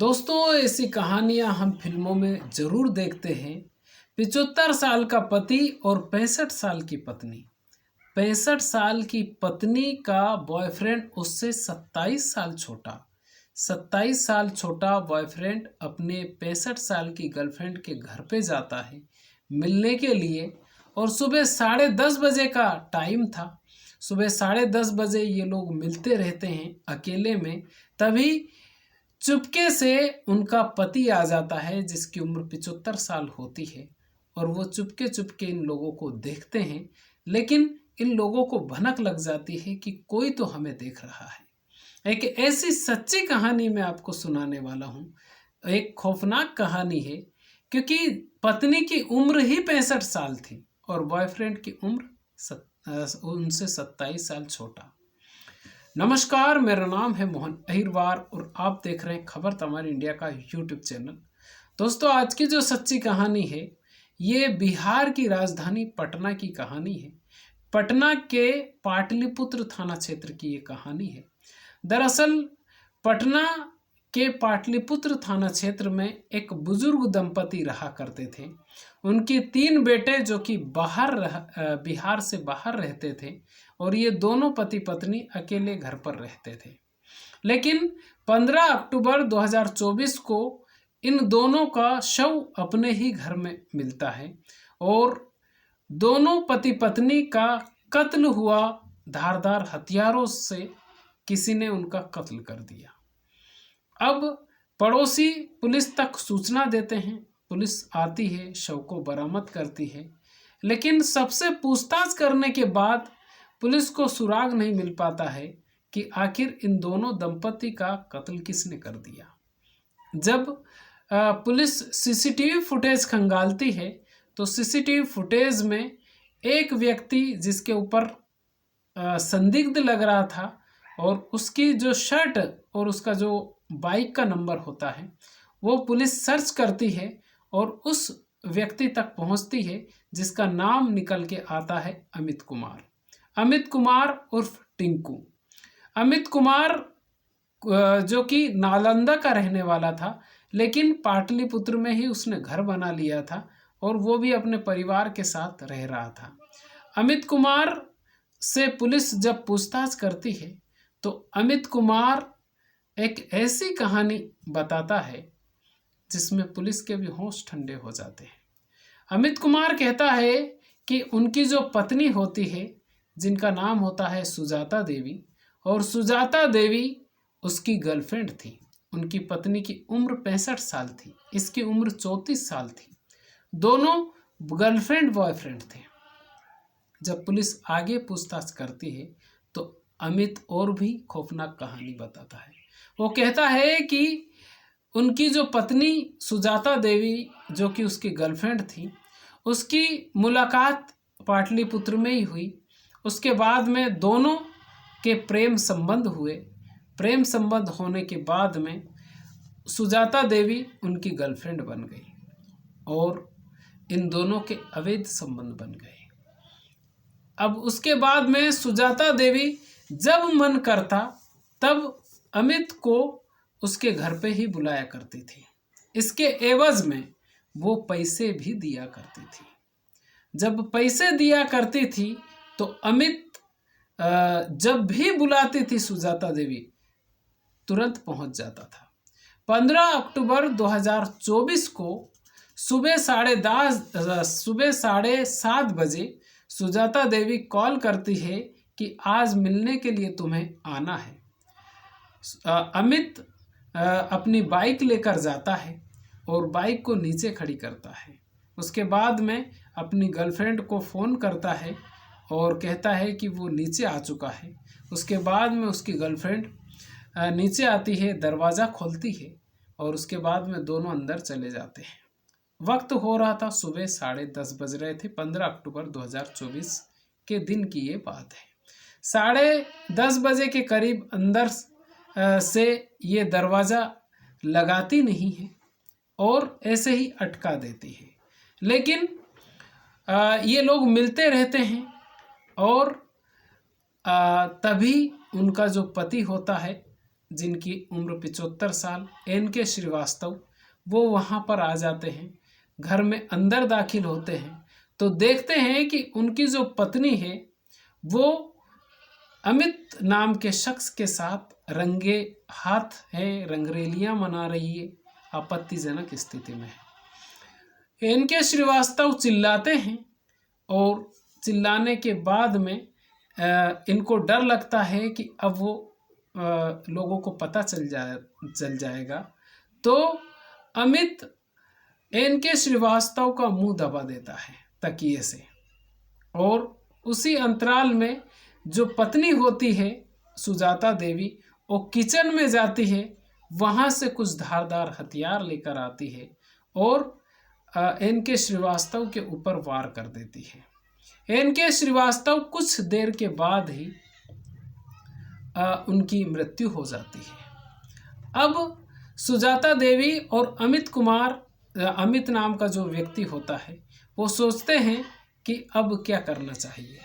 दोस्तों, ऐसी कहानियां हम फिल्मों में जरूर देखते हैं। 75 साल का पति और 65 साल की पत्नी। 65 साल की पत्नी का बॉयफ्रेंड उससे 27 साल छोटा। 27 साल छोटा बॉयफ्रेंड अपने 65 साल की गर्लफ्रेंड के घर पे जाता है मिलने के लिए। और सुबह 10:30 बजे का टाइम था। सुबह 10:30 बजे ये लोग मिलते रहते हैं अकेले में। तभी चुपके से उनका पति आ जाता है जिसकी उम्र 75 साल होती है। और वो चुपके चुपके इन लोगों को देखते हैं, लेकिन इन लोगों को भनक लग जाती है कि कोई तो हमें देख रहा है। एक ऐसी सच्ची कहानी मैं आपको सुनाने वाला हूँ। एक खौफनाक कहानी है, क्योंकि पत्नी की उम्र ही 65 साल थी और बॉयफ्रेंड की उम्र उनसे 27 साल छोटा। नमस्कार, मेरा नाम है मोहन अहिरवार और आप देख रहे हैं खबर तमार इंडिया का यूट्यूब चैनल। दोस्तों, आज की जो सच्ची कहानी है ये बिहार की राजधानी पटना की कहानी है। पटना के पाटलिपुत्र थाना क्षेत्र की ये कहानी है। दरअसल पटना के पाटलिपुत्र थाना क्षेत्र में एक बुजुर्ग दंपति रहा करते थे। उनके 3 बेटे जो कि बिहार से बाहर रहते थे, और ये दोनों पति पत्नी अकेले घर पर रहते थे। लेकिन 15 अक्टूबर 2024 को इन दोनों का शव अपने ही घर में मिलता है और दोनों पति पत्नी का कत्ल हुआ। धारदार हथियारों से किसी ने उनका कत्ल कर दिया। अब पड़ोसी पुलिस तक सूचना देते हैं। पुलिस आती है, शव को बरामद करती है, लेकिन सबसे पूछताछ करने के बाद पुलिस को सुराग नहीं मिल पाता है कि आखिर इन दोनों दंपति का कत्ल किसने कर दिया। जब पुलिस सीसीटीवी फुटेज खंगालती है तो सीसीटीवी फुटेज में एक व्यक्ति जिसके ऊपर संदिग्ध लग रहा था, और उसकी जो शर्ट और उसका जो बाइक का नंबर होता है वो पुलिस सर्च करती है और उस व्यक्ति तक पहुंचती है जिसका नाम निकल के आता है अमित कुमार। अमित कुमार उर्फ टिंकू। अमित कुमार जो कि नालंदा का रहने वाला था, लेकिन पाटलिपुत्र में ही उसने घर बना लिया था और वो भी अपने परिवार के साथ रह रहा था। अमित कुमार से पुलिस जब पूछताछ करती है तो अमित कुमार एक ऐसी कहानी बताता है जिसमें पुलिस के भी होश ठंडे हो जाते हैं। अमित कुमार कहता है कि उनकी जो पत्नी होती है, जिनका नाम होता है सुजाता देवी, और सुजाता देवी उसकी गर्लफ्रेंड थी। उनकी पत्नी की उम्र 65 साल थी, इसकी उम्र 34 साल थी। दोनों गर्लफ्रेंड बॉयफ्रेंड थे। जब पुलिस आगे पूछताछ करती है तो अमित और भी खौफनाक कहानी बताता है। वो कहता है कि उनकी जो पत्नी सुजाता देवी जो कि उसकी गर्लफ्रेंड थी, उसकी मुलाकात पाटलिपुत्र में ही हुई। उसके बाद में दोनों के प्रेम संबंध हुए। प्रेम संबंध होने के बाद में सुजाता देवी उनकी गर्लफ्रेंड बन गई और इन दोनों के अवैध संबंध बन गए। अब उसके बाद में सुजाता देवी जब मन करता तब अमित को उसके घर पे ही बुलाया करती थी। इसके एवज में वो पैसे भी दिया करती थी। जब पैसे दिया करती थी तो अमित जब भी बुलाती थी सुजाता देवी तुरंत पहुंच जाता था। 15 अक्टूबर 2024 को सुबह 7:30 बजे सुजाता देवी कॉल करती है कि आज मिलने के लिए तुम्हें आना है। अमित अपनी बाइक लेकर जाता है और बाइक को नीचे खड़ी करता है। उसके बाद में अपनी गर्लफ्रेंड को फ़ोन करता है और कहता है कि वो नीचे आ चुका है। उसके बाद में उसकी गर्लफ्रेंड नीचे आती है, दरवाज़ा खोलती है और उसके बाद में दोनों अंदर चले जाते हैं। वक्त हो रहा था सुबह 10:30 बज रहे थे। 15 अक्टूबर 2024 के दिन की ये बात है। 10:30 बजे के करीब अंदर से ये दरवाज़ा लगाती नहीं है और ऐसे ही अटका देती है। लेकिन ये लोग मिलते रहते हैं और तभी उनका जो पति होता है जिनकी उम्र 75 साल, NK श्रीवास्तव, वो वहाँ पर आ जाते हैं, घर में अंदर दाखिल होते हैं तो देखते हैं कि उनकी जो पत्नी है वो अमित नाम के शख्स के साथ रंगे हाथ है, रंगरेलियां मना रही है, आपत्तिजनक स्थिति में है। NK श्रीवास्तव चिल्लाते हैं और चिल्लाने के बाद में इनको डर लगता है कि अब वो लोगों को पता चल जाएगा, तो अमित NK श्रीवास्तव का मुंह दबा देता है तकिए से, और उसी अंतराल में जो पत्नी होती है सुजाता देवी, वो किचन में जाती है, वहाँ से कुछ धारदार हथियार लेकर आती है और NK श्रीवास्तव के ऊपर वार कर देती है। NK श्रीवास्तव कुछ देर के बाद ही उनकी मृत्यु हो जाती है। अब सुजाता देवी और अमित नाम का जो व्यक्ति होता है वो सोचते हैं कि अब क्या करना चाहिए।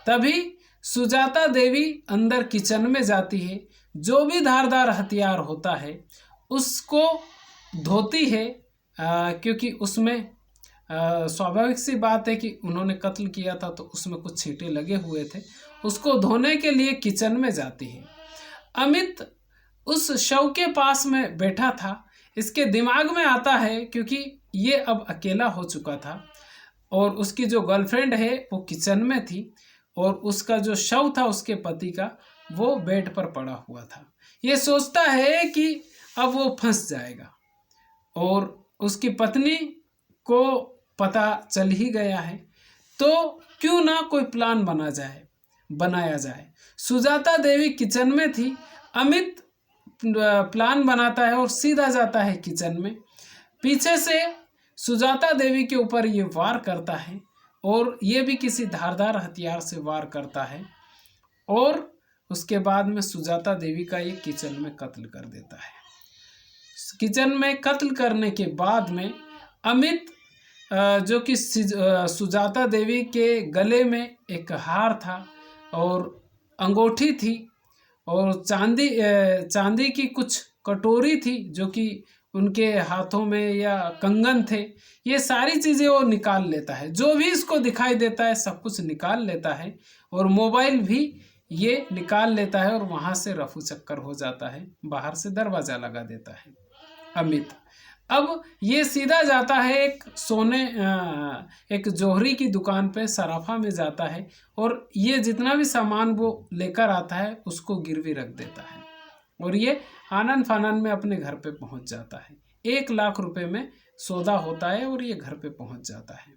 तभी सुजाता देवी अंदर किचन में जाती है, जो भी धारदार हथियार होता है उसको धोती है, क्योंकि उसमें स्वाभाविक सी बात है कि उन्होंने कत्ल किया था तो उसमें कुछ छींटे लगे हुए थे, उसको धोने के लिए किचन में जाती है। अमित उस शव के पास में बैठा था, इसके दिमाग में आता है क्योंकि ये अब अकेला हो चुका था और उसकी जो गर्लफ्रेंड है वो किचन में थी और उसका जो शव था उसके पति का वो बेड पर पड़ा हुआ था। ये सोचता है कि अब वो फंस जाएगा और उसकी पत्नी को पता चल ही गया है, तो क्यों ना कोई प्लान बनाया जाए। सुजाता देवी किचन में थी, अमित प्लान बनाता है और सीधा जाता है किचन में, पीछे से सुजाता देवी के ऊपर ये वार करता है और ये भी किसी धारदार हथियार से वार करता है और उसके बाद में सुजाता देवी का ये किचन में कत्ल कर देता है। किचन में कत्ल करने के बाद में अमित जो कि सुजाता देवी के गले में एक हार था और अंगूठी थी और चांदी की कुछ कटोरी थी जो कि उनके हाथों में, या कंगन थे, ये सारी चीज़ें वो निकाल लेता है, जो भी इसको दिखाई देता है सब कुछ निकाल लेता है और मोबाइल भी ये निकाल लेता है और वहाँ से रफू चक्कर हो जाता है, बाहर से दरवाज़ा लगा देता है अमित। अब ये सीधा जाता है एक जौहरी की दुकान पे, सराफा में जाता है और ये जितना भी सामान वो लेकर आता है उसको गिरवी रख देता है और ये आनन फानन में अपने घर पे पहुंच जाता है। 1 लाख रुपए में सौदा होता है और ये घर पे पहुंच जाता है।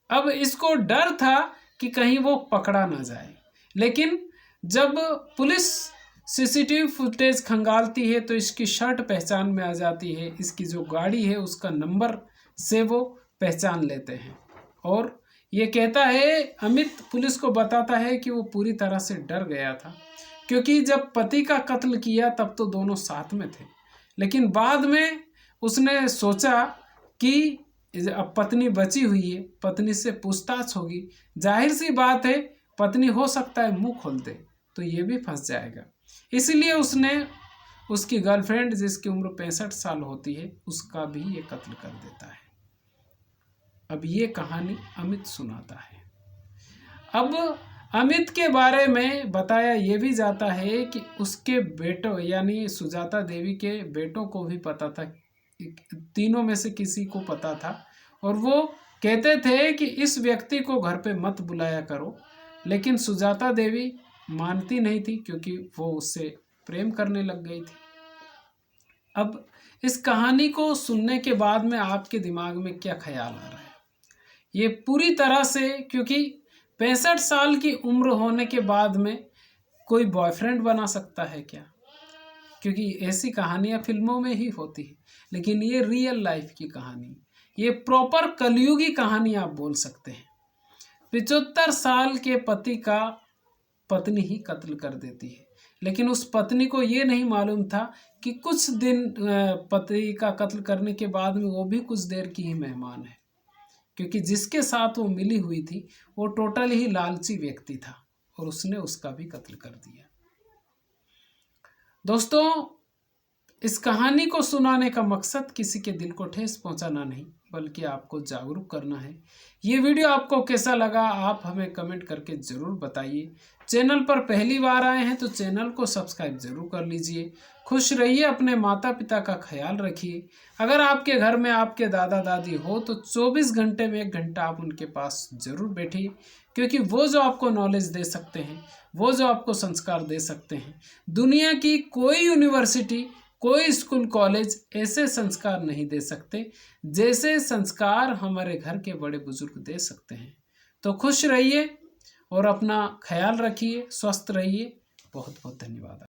अब इसको डर था कि कहीं वो पकड़ा ना जाए, लेकिन जब पुलिस CCTV फुटेज खंगालती है तो इसकी शर्ट पहचान में आ जाती है, इसकी जो गाड़ी है उसका नंबर से वो पहचान लेते हैं और ये कहता है, अमित पुलिस को बताता है कि वो पूरी तरह से डर गया था क्योंकि जब पति का कत्ल किया तब तो दोनों साथ में थे, लेकिन बाद में उसने सोचा कि अब पत्नी बची हुई है, पत्नी से पूछताछ होगी, जाहिर सी बात है पत्नी हो सकता है मुंह खोल दे तो ये भी फंस जाएगा, इसलिए उसने उसकी गर्लफ्रेंड जिसकी उम्र 65 साल होती है उसका भी ये कत्ल कर देता है। अब ये कहानी अमित सुनाता है। अब अमित के बारे में बताया ये भी जाता है कि उसके बेटों यानी सुजाता देवी के बेटों को भी पता था, तीनों में से किसी को पता था और वो कहते थे कि इस व्यक्ति को घर पे मत बुलाया करो, लेकिन सुजाता देवी मानती नहीं थी क्योंकि वो उससे प्रेम करने लग गई थी। अब इस कहानी को सुनने के बाद में आपके दिमाग में क्या ख्याल आ रहा है? ये पूरी तरह से, क्योंकि 65 साल की उम्र होने के बाद में कोई बॉयफ्रेंड बना सकता है क्या? क्योंकि ऐसी कहानियां फिल्मों में ही होती है, लेकिन ये रियल लाइफ की कहानी, ये प्रॉपर कलयुगी कहानी आप बोल सकते हैं। 75 साल के पति का पत्नी ही कत्ल कर देती है, लेकिन उस पत्नी को ये नहीं मालूम था कि कुछ दिन पति का कत्ल करने के बाद में वो भी कुछ देर की ही मेहमान है, क्योंकि जिसके साथ वो मिली हुई थी वो टोटल ही लालची व्यक्ति था और उसने उसका भी कत्ल कर दिया। दोस्तों, इस कहानी को सुनाने का मकसद किसी के दिल को ठेस पहुंचाना नहीं, बल्कि आपको जागरूक करना है। ये वीडियो आपको कैसा लगा आप हमें कमेंट करके ज़रूर बताइए। चैनल पर पहली बार आए हैं तो चैनल को सब्सक्राइब जरूर कर लीजिए। खुश रहिए, अपने माता पिता का ख्याल रखिए। अगर आपके घर में आपके दादा दादी हो तो 24 घंटे में 1 घंटा आप उनके पास जरूर बैठिए, क्योंकि वो जो आपको नॉलेज दे सकते हैं, वो जो आपको संस्कार दे सकते हैं, दुनिया की कोई यूनिवर्सिटी, कोई स्कूल कॉलेज ऐसे संस्कार नहीं दे सकते जैसे संस्कार हमारे घर के बड़े बुजुर्ग दे सकते हैं। तो खुश रहिए और अपना ख्याल रखिए, स्वस्थ रहिए। बहुत बहुत धन्यवाद।